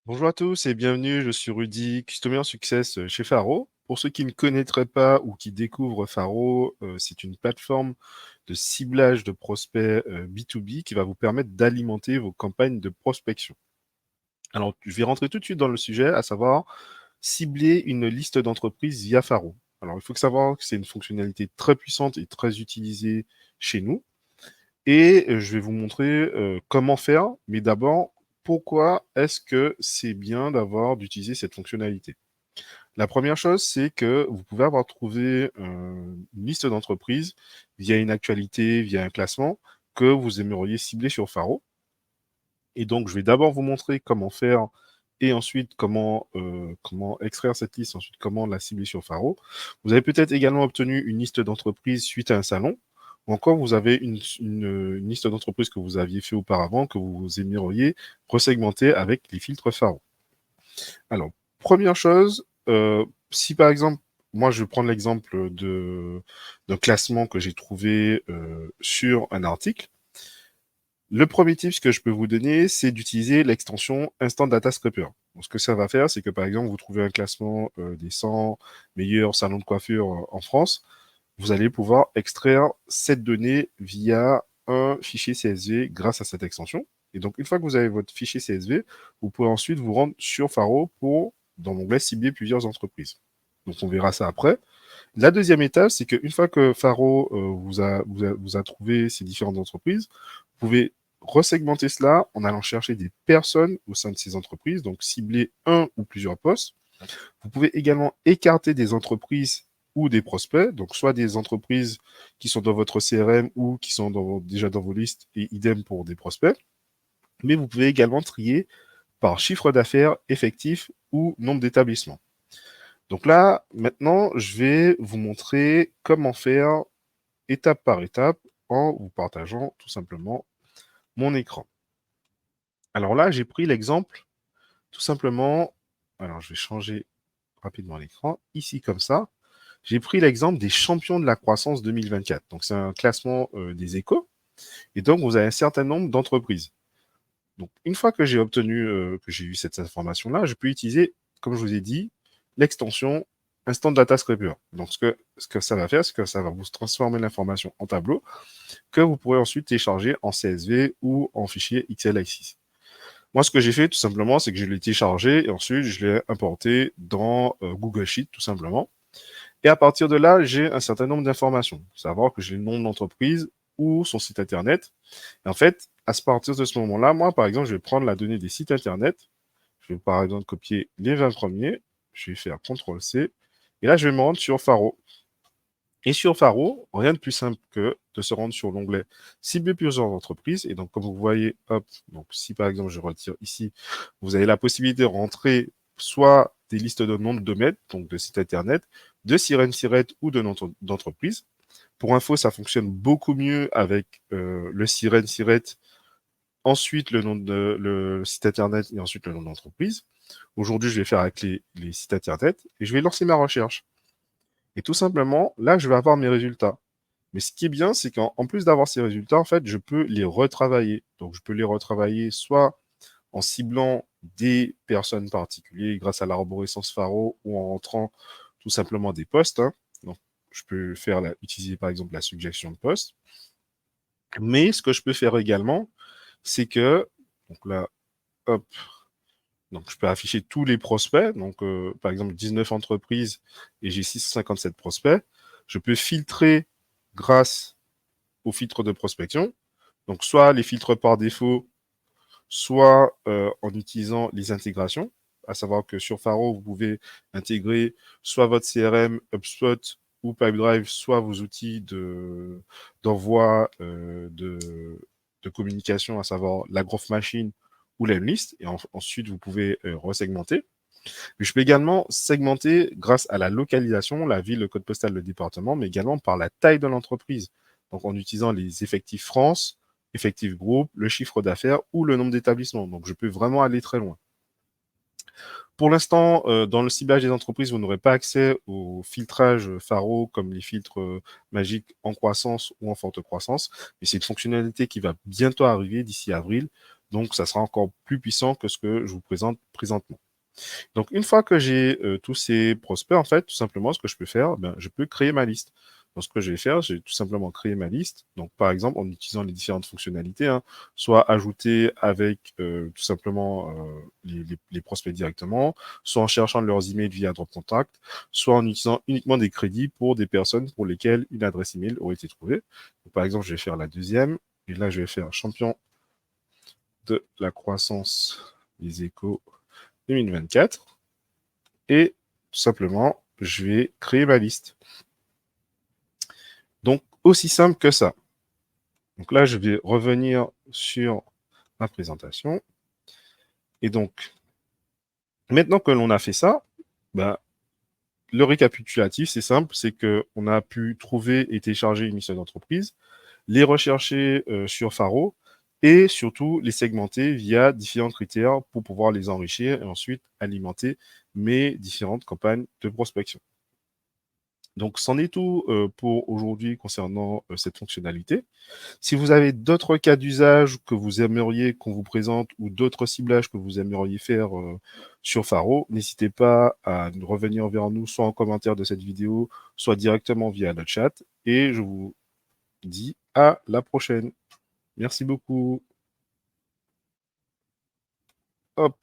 Bonjour à tous et bienvenue, je suis Rudy, Customer Success chez Faro. Pour ceux qui ne connaîtraient pas ou qui découvrent Faro, c'est une plateforme de ciblage de prospects B2B qui va vous permettre d'alimenter vos campagnes de prospection. Alors, je vais rentrer tout de suite dans le sujet, à savoir cibler une liste d'entreprises via Faro. Alors, il faut savoir que c'est une fonctionnalité très puissante et très utilisée chez nous. Et je vais vous montrer comment faire, mais d'abord, pourquoi est-ce que c'est bien d'utiliser cette fonctionnalité. La première chose, c'est que vous pouvez avoir trouvé une liste d'entreprises via une actualité, via un classement que vous aimeriez cibler sur Faro. Et donc, je vais d'abord vous montrer comment faire et ensuite comment extraire cette liste, ensuite comment la cibler sur Faro. Vous avez peut-être également obtenu une liste d'entreprises suite à un salon, ou encore vous avez une liste d'entreprises que vous aviez fait auparavant, que vous aimeriez resegmenter avec les filtres Faro. Alors, première chose, si par exemple, moi je vais prendre l'exemple d'un classement que j'ai trouvé sur un article. Le premier tip que je peux vous donner, c'est d'utiliser l'extension Instant Data Scraper. Donc, ce que ça va faire, c'est que par exemple, vous trouvez un classement des 100 meilleurs salons de coiffure en France. Vous allez pouvoir extraire cette donnée via un fichier CSV grâce à cette extension. Et donc, une fois que vous avez votre fichier CSV, vous pouvez ensuite vous rendre sur Faro pour, dans l'onglet, cibler plusieurs entreprises. Donc, on verra ça après. La deuxième étape, c'est qu'une fois que Faro vous a trouvé ces différentes entreprises, vous pouvez resegmenter cela en allant chercher des personnes au sein de ces entreprises, donc cibler un ou plusieurs postes. Vous pouvez également écarter des entreprises ou des prospects, donc soit des entreprises qui sont dans votre CRM ou qui sont déjà dans vos listes, et idem pour des prospects. Mais vous pouvez également trier par chiffre d'affaires effectif ou nombre d'établissements. Donc là, maintenant, je vais vous montrer comment faire étape par étape en vous partageant tout simplement mon écran. Alors là, j'ai pris l'exemple tout simplement. Alors, je vais changer rapidement l'écran. Ici, comme ça, j'ai pris l'exemple des champions de la croissance 2024. Donc, c'est un classement des échos. Et donc, vous avez un certain nombre d'entreprises. Donc, une fois que j'ai obtenu, que j'ai eu cette information-là, je peux utiliser, comme je vous ai dit, l'extension Instant Data Scraper. Donc, ce que ça va faire, c'est que ça va vous transformer l'information en tableau que vous pourrez ensuite télécharger en CSV ou en fichier XLSX. Moi, ce que j'ai fait, tout simplement, c'est que je l'ai téléchargé et ensuite, je l'ai importé dans Google Sheet, tout simplement. Et à partir de là, j'ai un certain nombre d'informations. Savoir que j'ai le nom de l'entreprise ou son site internet. Et en fait, à partir de ce moment-là, moi, par exemple, je vais prendre la donnée des sites internet. Je vais par exemple copier les 20 premiers. Je vais faire CTRL-C. Et là, je vais me rendre sur Faro. Et sur Faro, rien de plus simple que de se rendre sur l'onglet cibler plusieurs entreprises. Et donc, comme vous voyez, hop, donc si par exemple je retire ici, vous avez la possibilité de rentrer soit des listes de noms de domaines, donc de sites internet, de sirènes siret ou de noms d'entreprise. Pour info, ça fonctionne beaucoup mieux avec le sirène siret, ensuite le nom de le site internet et ensuite le nom d'entreprise. Aujourd'hui, je vais faire avec les sites internet et je vais lancer ma recherche. Et tout simplement, là, je vais avoir mes résultats. Mais ce qui est bien, c'est qu'en plus d'avoir ces résultats, en fait, je peux les retravailler. Donc, je peux les retravailler soit en ciblant des personnes particulières grâce à l'arborescence Faro ou en rentrant tout simplement des postes. Hein. Donc, je peux utiliser par exemple la suggestion de poste. Mais ce que je peux faire également, c'est que, donc là, hop, donc je peux afficher tous les prospects. Donc, par exemple, 19 entreprises et j'ai 657 prospects. Je peux filtrer grâce au filtre de prospection. Donc, soit les filtres par défaut, soit en utilisant les intégrations. À savoir que sur Faro, vous pouvez intégrer soit votre CRM, HubSpot ou Pipedrive, soit vos outils d'envoi de communication, à savoir la Growth Machine ou l'Emlist. Et ensuite, vous pouvez resegmenter. Mais je peux également segmenter grâce à la localisation, la ville, le code postal, le département, mais également par la taille de l'entreprise. Donc en utilisant les effectifs France, effectifs groupe, le chiffre d'affaires ou le nombre d'établissements. Donc je peux vraiment aller très loin. Pour l'instant, dans le ciblage des entreprises, vous n'aurez pas accès au filtrage Faro comme les filtres magiques en croissance ou en forte croissance. Mais c'est une fonctionnalité qui va bientôt arriver d'ici avril. Donc, ça sera encore plus puissant que ce que je vous présente présentement. Donc, une fois que j'ai tous ces prospects, en fait, tout simplement, ce que je peux faire, ben, je peux créer ma liste. Donc, ce que je vais faire, j'ai tout simplement créé ma liste. Donc, par exemple, en utilisant les différentes fonctionnalités, hein, soit ajouter avec tout simplement les prospects directement, soit en cherchant leurs emails via Drop Contact, soit en utilisant uniquement des crédits pour des personnes pour lesquelles une adresse email aurait été trouvée. Donc, par exemple, je vais faire la deuxième. Et là, je vais faire champion de la croissance des échos 2024. Et tout simplement, je vais créer ma liste. Donc, aussi simple que ça. Donc là, je vais revenir sur ma présentation. Et donc, maintenant que l'on a fait ça, bah, le récapitulatif, c'est simple, c'est qu'on a pu trouver et télécharger une liste d'entreprise, les rechercher sur Faro et surtout les segmenter via différents critères pour pouvoir les enrichir et ensuite alimenter mes différentes campagnes de prospection. Donc, c'en est tout pour aujourd'hui concernant cette fonctionnalité. Si vous avez d'autres cas d'usage que vous aimeriez qu'on vous présente ou d'autres ciblages que vous aimeriez faire sur Faro, n'hésitez pas à revenir vers nous, soit en commentaire de cette vidéo, soit directement via le chat. Et je vous dis à la prochaine. Merci beaucoup. Hop.